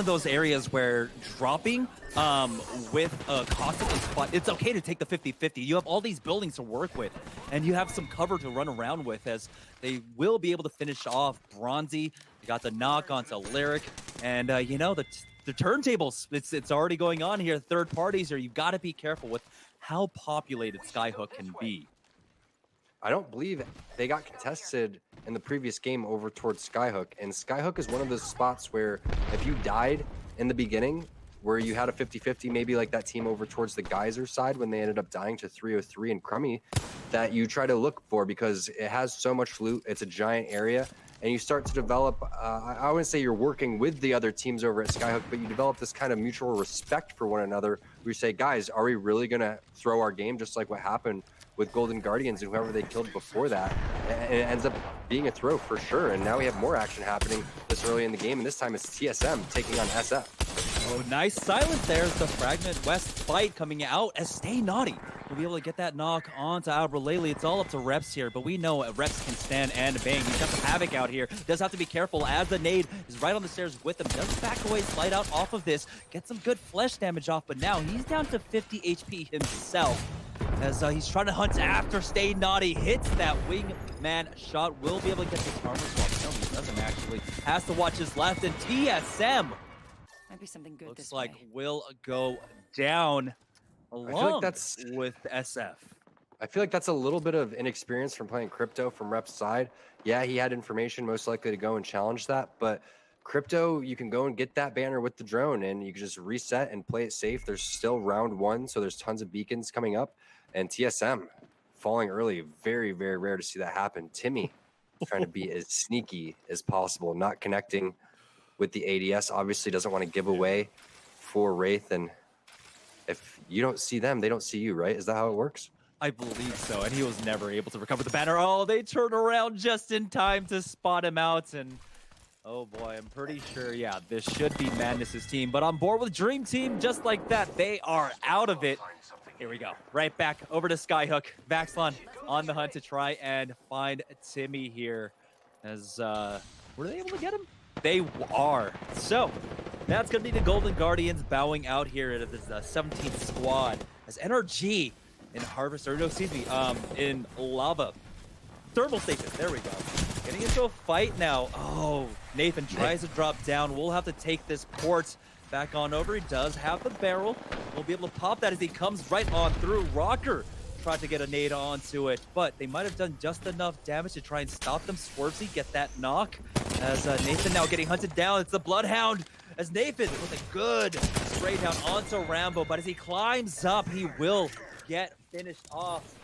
of those areas where dropping with a constantly spot, it's okay to take the 50-50. You have all these buildings to work with, and you have some cover to run around with, as they will be able to finish off Bronzy. You got the knock onto Lyric, and you know, the turntables, it's already going on here. Third parties, or you've got to be careful with how populated Skyhook can be. I don't believe they got contested in the previous game over towards Skyhook. And Skyhook is one of those spots where if you died in the beginning, where you had a 50-50, maybe like that team over towards the Geyser side when they ended up dying to 303 and Crummy, that you try to look for because it has so much loot. It's a giant area. And you start to develop, I wouldn't say you're working with the other teams over at Skyhook, but you develop this kind of mutual respect for one another. We say, guys, are we really going to throw our game just like what happened with Golden Guardians and whoever they killed before that? And it ends up being a throw for sure. And now we have more action happening this early in the game. And this time it's TSM taking on SF. Oh, nice silence there. The Fragment West fight coming out as Stay Naughty will be able to get that knock onto Albralele. It's all up to Reps here, but we know Reps can stand and bang. He's got Havoc out here. Does have to be careful as the nade is right on the stairs with him. Does back away, slide out off of this, get some good flesh damage off, but now he's down to 50 HP himself. As he's trying to hunt after Stay Naughty, hits that wingman shot, will be able to get this armor swap. No, he doesn't actually. Has to watch his left, and TSM Might be something good looks this like way. will go down along that's with SF. I feel like that's a little bit of inexperience from playing Crypto from Rep's side. Yeah, he had information most likely to go and challenge that, but Crypto, you can go and get that banner with the drone and you can just reset and play it safe. There's still round one, so there's tons of beacons coming up. And TSM falling early, very, very rare to see that happen. Timmy trying to be as sneaky as possible, not connecting with the ADS. Obviously doesn't want to give away for Wraith, and if you don't see them, they don't see you, right? Is that how it works? I believe so, and he was never able to recover the banner. Oh, they turn around just in time to spot him out, and oh boy, I'm pretty sure, yeah, this should be Madness's team, but on board with Dream Team, just like that, they are out of it. Here we go, right back over to Skyhook. Vaxlon on the hunt to try and find Timmy here. As, were they able to get him? They are. So, that's going to be the Golden Guardians bowing out here at this 17th squad. As NRG in Harvest, or no, excuse me, in Lava. Thermal Station, there we go. Getting into a fight now. Oh, Nathan tries to drop down. We'll have to take this port back on over. He does have the barrel. We'll be able to pop that as he comes right on through. Rocker tried to get a nade onto it, but they might have done just enough damage to try and stop them. Swervesy get that knock as Nathan now getting hunted down. It's the Bloodhound as Nathan with a good straight down onto Rambo, but as he climbs up, he will get finished off.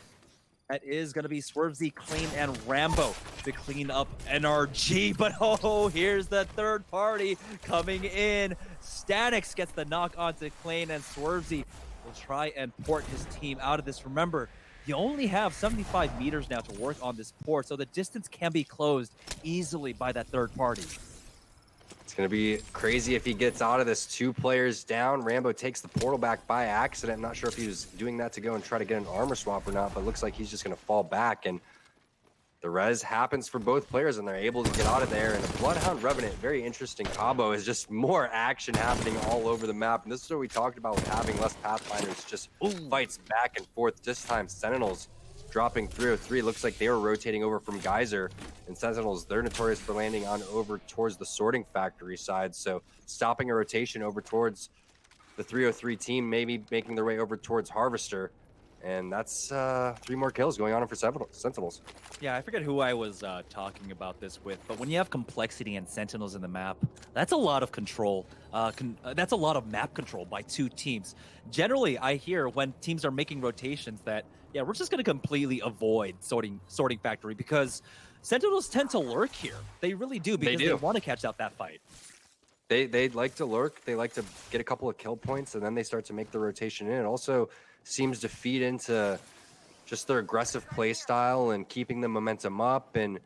That is going to be Swervesy, Clean, and Rambo to clean up NRG. But oh, here's the third party coming in. Stanix gets the knock onto Clean, and Swervesy will try and port his team out of this. Remember, you only have 75 meters now to work on this port, so the distance can be closed easily by that third party. It's going to be crazy if he gets out of this. 2 players down. Rambo takes the portal back by accident. I'm not sure if he was doing that to go and try to get an armor swap or not, but it looks like he's just going to fall back. And the res happens for both players, and they're able to get out of there. And the Bloodhound Revenant, very interesting combo, is just more action happening all over the map. And this is what we talked about with having less Pathfinders, just fights back and forth. This time, Sentinels dropping 303. Looks like they were rotating over from Geyser, and Sentinels, they're notorious for landing on over towards the sorting factory side. So stopping a rotation over towards the 303 team, maybe making their way over towards Harvester. And that's 3 more kills going on for Sentinels. Yeah, I forget who I was talking about this with, but when you have complexity and Sentinels in the map, that's a lot of control. That's a lot of map control by 2 teams. Generally, I hear when teams are making rotations that, yeah, we're just going to completely avoid sorting factory because Sentinels tend to lurk here. They really do, because they want to catch out that fight. They like to lurk. They like to get a couple of kill points, and then they start to make the rotation in. It also seems to feed into just their aggressive play style and keeping the momentum up. And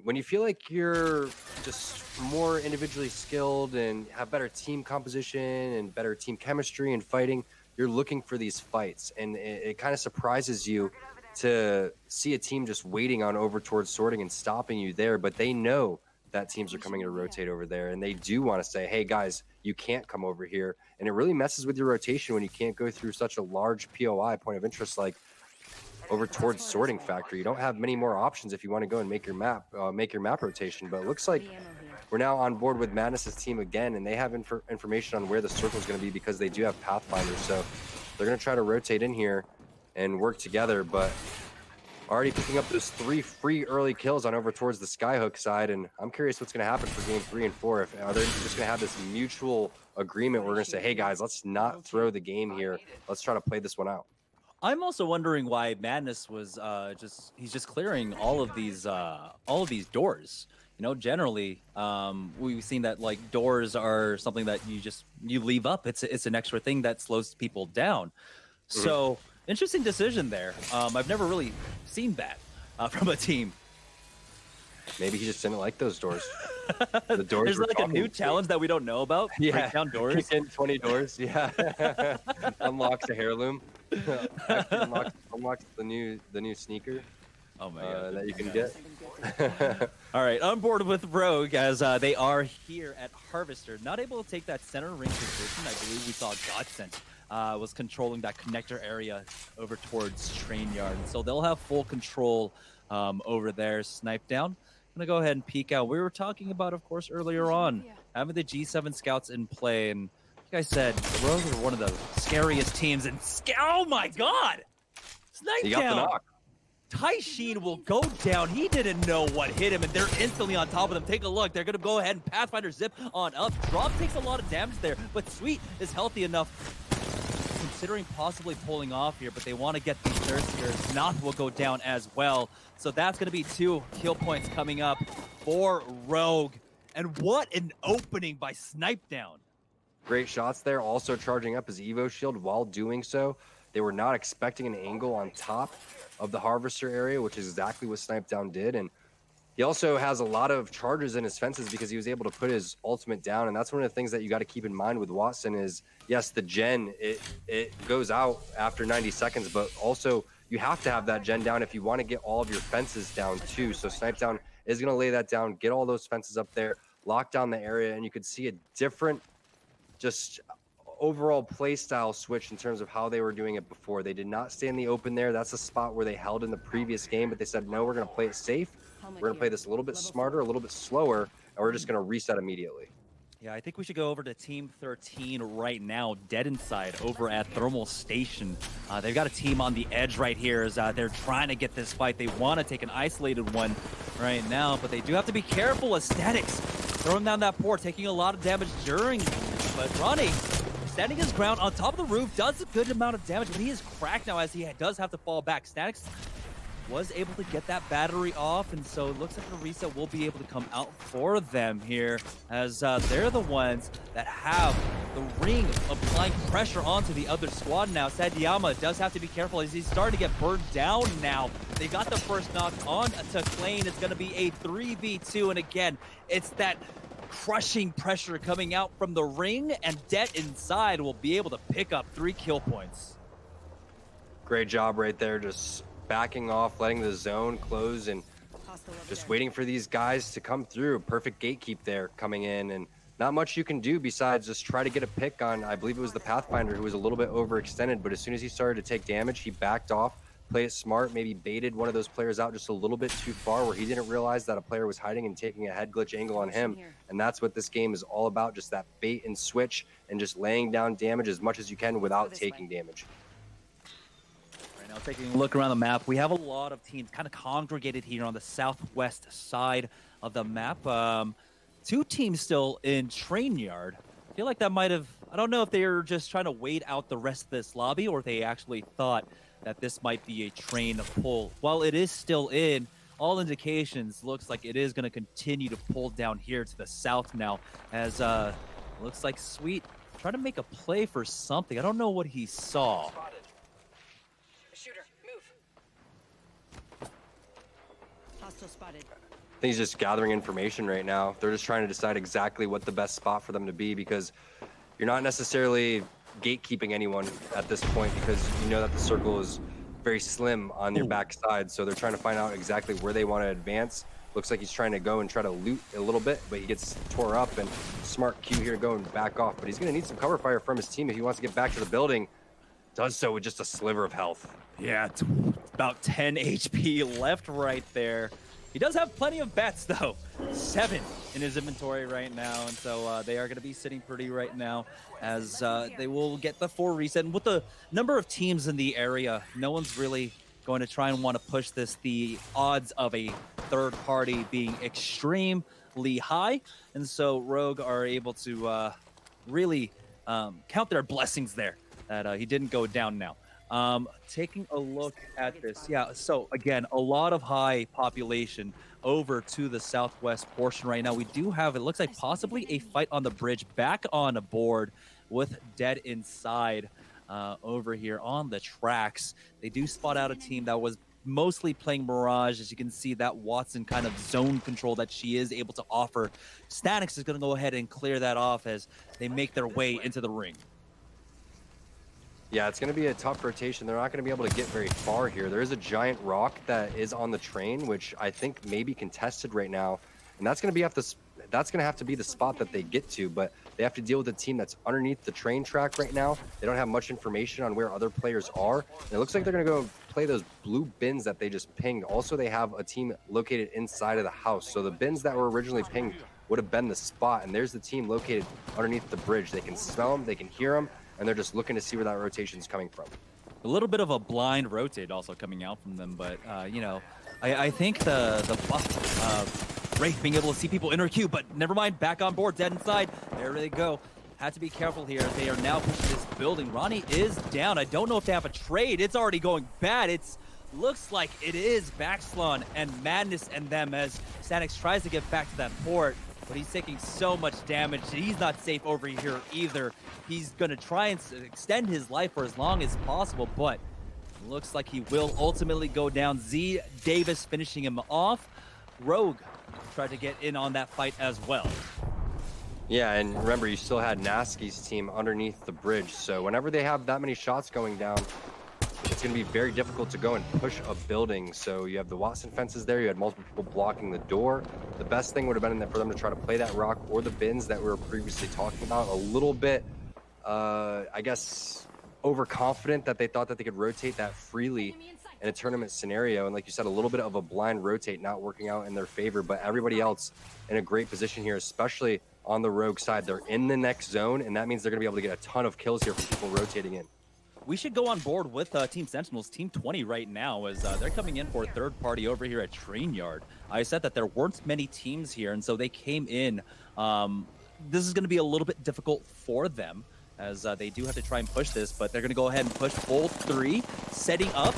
when you feel like you're just more individually skilled and have better team composition and better team chemistry and fighting, you're looking for these fights. And it kind of surprises you to see a team just waiting on over towards sorting and stopping you there, but they know that teams are coming to rotate over there, and they do want to say, hey guys, you can't come over here, and it really messes with your rotation when you can't go through such a large POI, point of interest, like over towards Sorting Factory. You don't have many more options if you want to go and make your map rotation. But it looks like we're now on board with Madness's team again, and they have information on where the circle is going to be because they do have Pathfinders. So they're going to try to rotate in here and work together. But already picking up those 3 free early kills on over towards the Skyhook side, and I'm curious what's going to happen for game 3 and 4. Are they just going to have this mutual agreement? We're going to say, hey guys, let's not throw the game here. Let's try to play this one out. I'm also wondering why Madness was he's just clearing all of these doors. You know, generally, we've seen that like doors are something that you leave up. It's an extra thing that slows people down. So interesting decision there. I've never really seen that from a team. Maybe he just didn't like those doors. The doors. There's like a new challenge that we don't know about. Yeah, break down doors. Kick in 20 doors. Yeah, unlocks a heirloom. unlocks the new sneaker. Oh my god, that you can get. All right, on board with Rogue as they are here at Harvester, not able to take that center ring position. I believe we saw Godsent was controlling that connector area over towards Train Yard, so they'll have full control over there. Snipe down. I'm gonna go ahead and peek out. We were talking about, of course, earlier on having the G7 scouts in play, and like I said, the Rogues are one of the scariest teams. And oh my god, Snipe got down. The knock. Tai Sheen will go down. He didn't know what hit him, and they're instantly on top of them. Take a look. They're going to go ahead and Pathfinder zip on up. Drop takes a lot of damage there, but Sweet is healthy enough, considering possibly pulling off here, but they want to get these Thirstiers. Noth will go down as well. So that's going to be 2 kill points coming up for Rogue. And what an opening by Snipe down. Great shots there. Also charging up his Evo shield while doing so. They were not expecting an angle on top of the Harvester area, which is exactly what Snipe Down did. And he also has a lot of charges in his fences because he was able to put his ultimate down. And that's one of the things that you got to keep in mind with Watson is, yes, the gen, it goes out after 90 seconds, but also you have to have that gen down if you want to get all of your fences down too. So Snipe Down is going to lay that down, get all those fences up there, lock down the area, and you could see a different just overall play style switch in terms of how they were doing it before. They did not stay in the open there. That's a spot where they held in the previous game, but they said, no, we're going to play it safe. We're going to play this a little bit smarter, a little bit slower, and we're just going to reset immediately. Yeah, I think we should go over to Team 13 right now, dead inside over at Thermal Station. They've got a team on the edge right here as they're trying to get this fight. They want to take an isolated one right now, but they do have to be careful as Statics throwing down that port, taking a lot of damage during, but Ronnie standing his ground on top of the roof, does a good amount of damage, but he is cracked now as he does have to fall back. Statics was able to get that battery off, and so it looks like the reset will be able to come out for them here as they're the ones that have the ring applying pressure onto the other squad now. Sadiyama does have to be careful as he's starting to get burned down now. They got the first knock on to Klain. It's going to be a 3v2, and again, it's that crushing pressure coming out from the ring, and Det inside will be able to pick up 3 kill points. Great job right there, just backing off, letting the zone close, and just waiting for these guys to come through. Perfect gatekeep there coming in, and not much you can do besides just try to get a pick on, I believe it was the Pathfinder who was a little bit overextended, but as soon as he started to take damage, he backed off, played it smart, maybe baited one of those players out just a little bit too far where he didn't realize that a player was hiding and taking a head glitch angle on him. And that's what this game is all about, just that bait and switch and just laying down damage as much as you can without taking damage. Right now, taking a look around the map, we have a lot of teams kind of congregated here on the southwest side of the map. 2 teams still in Train Yard. I feel like that might have, I don't know if they were just trying to wait out the rest of this lobby or if they actually thought that this might be a train pull. While it is still in, all indications looks like it is going to continue to pull down here to the south now as looks like Sweet trying to make a play for something. I don't know what he saw. Shooter, move. Hostile spotted. I think he's just gathering information right now. They're just trying to decide exactly what the best spot for them to be because you're not necessarily gatekeeping anyone at this point because you know that the circle is very slim on your backside, so they're trying to find out exactly where they want to advance Looks like he's trying to go and try to loot a little bit, but he gets tore up, and smart Q here going back off. But he's going to need some cover fire from his team if he wants to get back to the building. Does so with just a sliver of health. Yeah, it's about 10 HP left right there. He does have plenty of bets, though. 7 in his inventory right now, and so they are going to be sitting pretty right now as they will get the 4 reset. And with the number of teams in the area, no one's really going to try and want to push this. The odds of a third party being extremely high, and so Rogue are able to really count their blessings there that he didn't go down now. Taking a look at this, yeah, so again, a lot of high population over to the southwest portion right now. We do have, it looks like possibly a fight on the bridge back on board with Dead inside over here on the tracks. They do spot out a team that was mostly playing Mirage. As you can see, that Watson kind of zone control that she is able to offer. Stanix is going to go ahead and clear that off as they make their way into the ring. Yeah, it's going to be a tough rotation. They're not going to be able to get very far here. There is a giant rock that is on the train, which I think may be contested right now, and that's going to have to be the spot that they get to. But they have to deal with a team that's underneath the train track right now. They don't have much information on where other players are. And it looks like they're going to go play those blue bins that they just pinged. Also, they have a team located inside of the house. So the bins that were originally pinged would have been the spot. And there's the team located underneath the bridge. They can smell them, they can hear them, and they're just looking to see where that rotation is coming from. A little bit of a blind rotate also coming out from them, but you know, I think the buff Wraith being able to see people in her queue, but never mind, back on board, Dead inside. There they go. Had to be careful here. They are now pushing this building. Ronnie is down. I don't know if they have a trade. It's already going bad. It's looks like it is Baxlon and Madness and them as Stanix tries to get back to that port, but he's taking so much damage. He's not safe over here either. He's going to try and extend his life for as long as possible, but looks like he will ultimately go down. Z Davis finishing him off. Rogue tried to get in on that fight as well. Yeah, and remember, you still had Nasky's team underneath the bridge, so whenever they have that many shots going down, it's going to be very difficult to go and push a building. So you have the Watson fences there, you had multiple people blocking the door. The best thing would have been for them to try to play that rock or the bins that we were previously talking about. A little bit, I guess, overconfident that they thought that they could rotate that freely in a tournament scenario. And like you said, a little bit of a blind rotate not working out in their favor, but everybody else in a great position here, especially on the Rogue side. They're in the next zone, and that means they're going to be able to get a ton of kills here from people rotating in. We should go on board with Team Sentinels, Team 20 right now, as they're coming in for a third party over here at Train Yard. I said that there weren't many teams here, and so they came in. This is going to be a little bit difficult for them, as they do have to try and push this, but they're going to go ahead and push full 3, setting up.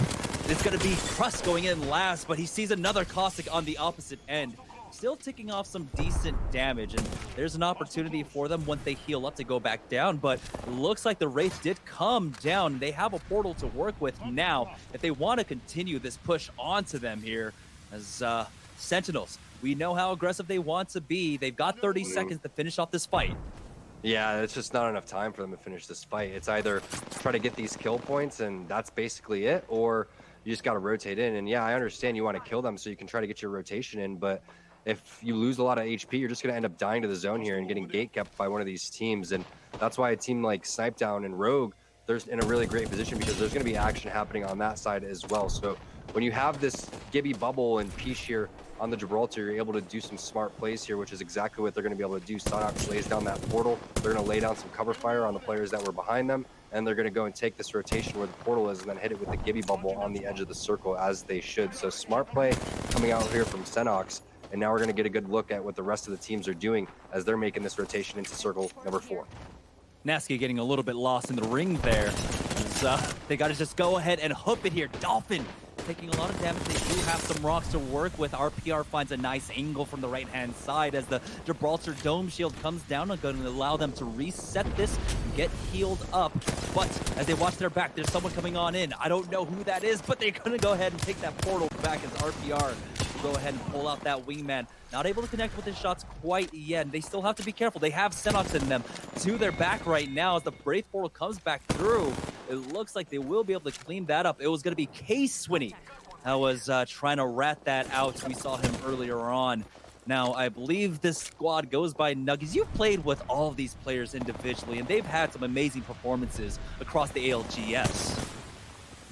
It's going to be Trust going in last, but he sees another Caustic on the opposite end. Still ticking off some decent damage, and there's an opportunity for them once they heal up to go back down, but it looks like the Wraith did come down. They have a portal to work with now if they want to continue this push onto them here as Sentinels. We know how aggressive they want to be. They've got 30 seconds to finish off this fight. Yeah, it's just not enough time for them to finish this fight. It's either try to get these kill points, and that's basically it, or you just got to rotate in. And yeah, I understand you want to kill them so you can try to get your rotation in, but if you lose a lot of HP, you're just going to end up dying to the zone here and getting gate kept by one of these teams. And that's why a team like Snipedown and Rogue, they're in a really great position because there's going to be action happening on that side as well. So when you have this Gibby bubble and Peach here on the Gibraltar, you're able to do some smart plays here, which is exactly what they're going to be able to do. Sonox lays down that portal. They're going to lay down some cover fire on the players that were behind them, and they're going to go and take this rotation where the portal is and then hit it with the Gibby bubble on the edge of the circle as they should. So smart play coming out here from Senox. And now we're going to get a good look at what the rest of the teams are doing as they're making this rotation into circle number 4. Nasky getting a little bit lost in the ring there. They got to just go ahead and hook it here. Dolphin taking a lot of damage. They do have some rocks to work with. RPR finds a nice angle from the right-hand side as the Gibraltar Dome Shield comes down and going to allow them to reset this and get healed up. But as they watch their back, there's someone coming on in. I don't know who that is, but they're going to go ahead and take that portal back as RPR will go ahead and pull out that wingman. Not able to connect with his shots quite yet. They still have to be careful. They have Senox in them to their back right now as the Brave portal comes back through. It looks like they will be able to clean that up. It was going to be K-Swinney that was trying to rat that out. We saw him earlier on. Now, I believe this squad goes by Nuggies. You've played with all of these players individually, and they've had some amazing performances across the ALGS.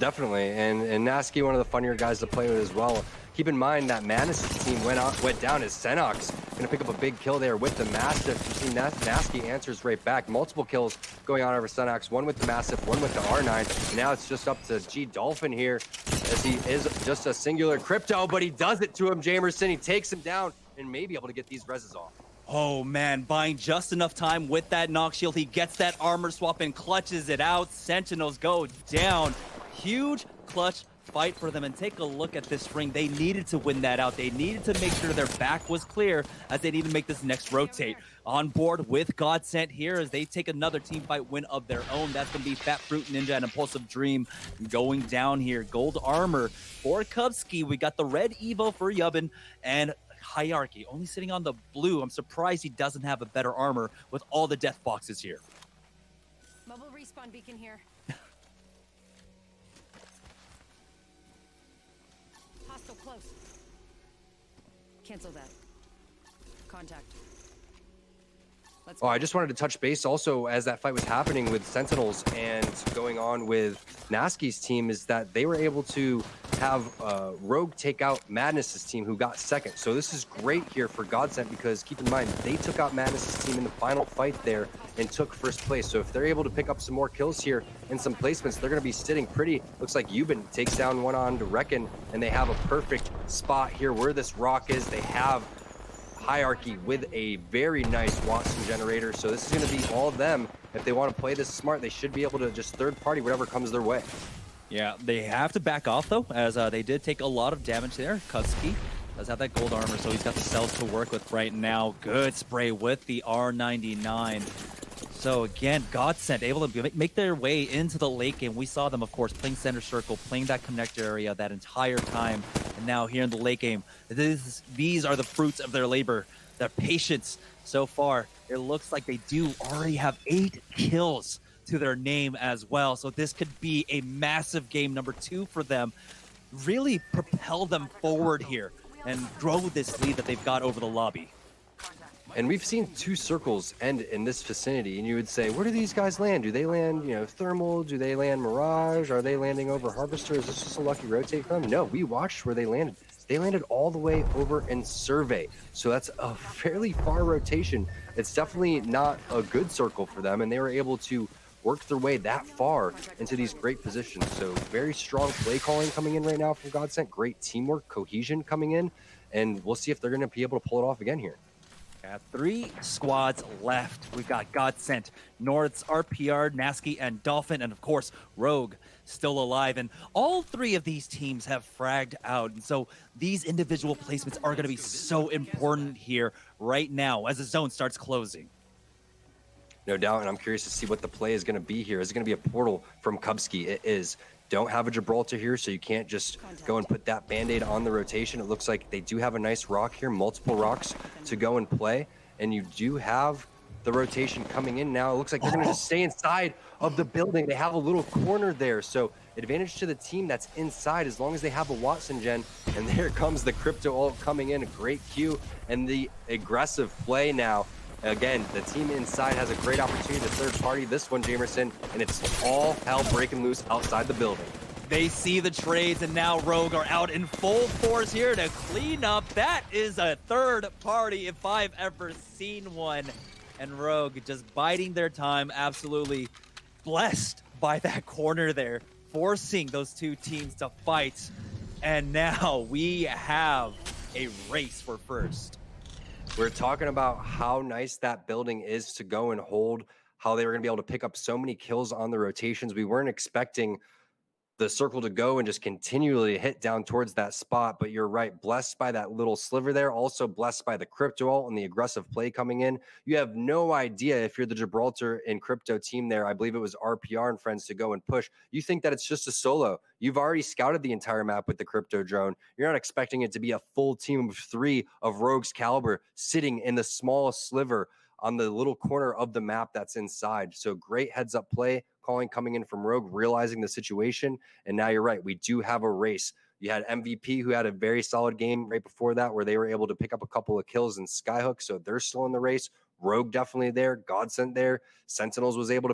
Definitely, and Nasky, one of the funnier guys to play with as well. Keep in mind that Manus' team went down as Senox gonna pick up a big kill there with the Mastiff. You see Nasky answers right back. Multiple kills going on over Senox, one with the Mastiff, one with the R9. And now it's just up to G Dolphin here, as he is just a singular crypto, but he does it to him, Jamerson. He takes him down and may be able to get these reses off. Oh man, buying just enough time with that knock shield. He gets that armor swap and clutches it out. Sentinels go down. Huge clutch fight for them, and take a look at this ring. They needed to win that out. They needed to make sure their back was clear as they need to make this next rotate. On board with Godsent here as they take another team fight win of their own. That's going to be Fat Fruit Ninja and Impulsive Dream going down here. Gold armor for Kubsky. We got the red Evo for Yubbin, and Hierarchy only sitting on the blue. I'm surprised he doesn't have a better armor with all the death boxes here. Mobile respawn beacon here. Hostile close. Cancel that. Contact. Let's Oh, I just wanted to touch base also as that fight was happening with Sentinels and going on with Nasky's team, is that they were able to have Rogue take out Madness's team, who got second. So this is great here for Godsent, because keep in mind, they took out Madness's team in the final fight there and took first place. So if they're able to pick up some more kills here and some placements, they're going to be sitting pretty. Looks like Yuban takes down one on to Reckon, and they have a perfect spot here where this rock is. They have Hierarchy with a very nice Watson generator. So this is going to be all of them. If they want to play this smart, they should be able to just third party whatever comes their way. Yeah, they have to back off though, as they did take a lot of damage there. Kutsky does have that gold armor, so he's got the cells to work with right now. Good spray with the R99. So again, Godsent able to make their way into the late game. We saw them, of course, playing center circle, playing that connector area that entire time. And now here in the late game, these are the fruits of their labor, their patience so far. It looks like they do already have 8 kills to their name as well. So this could be a massive game number 2 for them. Really propel them forward here and grow this lead that they've got over the lobby. And we've seen 2 circles end in this vicinity, and you would say, where do these guys land? Do they land, Thermal? Do they land Mirage? Are they landing over Harvester? Is this just a lucky rotate for them? No, we watched where they landed. They landed all the way over in Survey. So that's a fairly far rotation. It's definitely not a good circle for them, and they were able to work their way that far into these great positions. So very strong play calling coming in right now from Godsent. Great teamwork, cohesion coming in, and we'll see if they're going to be able to pull it off again here. 3 squads left. We've got Godsent, Nords, RPR, Nasky, and Dolphin, and of course, Rogue still alive. And all 3 of these teams have fragged out. And so these individual placements are going to be so important here right now as the zone starts closing. No doubt, and I'm curious to see what the play is going to be here. Is it going to be a portal from Kubsky? It is. Don't have a Gibraltar here, so you can't just go and put that Band-Aid on the rotation. It looks like they do have a nice rock here, multiple rocks to go and play, and you do have the rotation coming in now. It looks like they're going to just stay inside of the building. They have a little corner there, so advantage to the team that's inside as long as they have a Watson gen. And there comes the Crypto ult coming in, a great Q, and the aggressive play now. Again, the team inside has a great opportunity to third party this one, Jamerson, and it's all hell breaking loose outside the building. They see the trades, and now Rogue are out in full force here to clean up. That is a third party if I've ever seen one. And Rogue just biding their time, absolutely blessed by that corner there, forcing those 2 teams to fight. And now we have a race for first. We're talking about how nice that building is to go and hold, how they were going to be able to pick up so many kills on the rotations. We weren't expecting the circle to go and just continually hit down towards that spot, but you're right, blessed by that little sliver there, also blessed by the Crypto ult and the aggressive play coming in. You have no idea if you're the Gibraltar and Crypto team there. I believe it was RPR and friends to go and push. You think that it's just a solo. You've already scouted the entire map with the Crypto drone. You're not expecting it to be a full team of 3 of Rogue's caliber sitting in the small sliver on the little corner of the map that's inside. So great heads up play calling coming in from Rogue, realizing the situation. And now you're right, we do have a race. You had MVP, who had a very solid game right before that, where they were able to pick up a couple of kills in Skyhook, so they're still in the race. Rogue definitely there. Godsent there. Sentinels was able to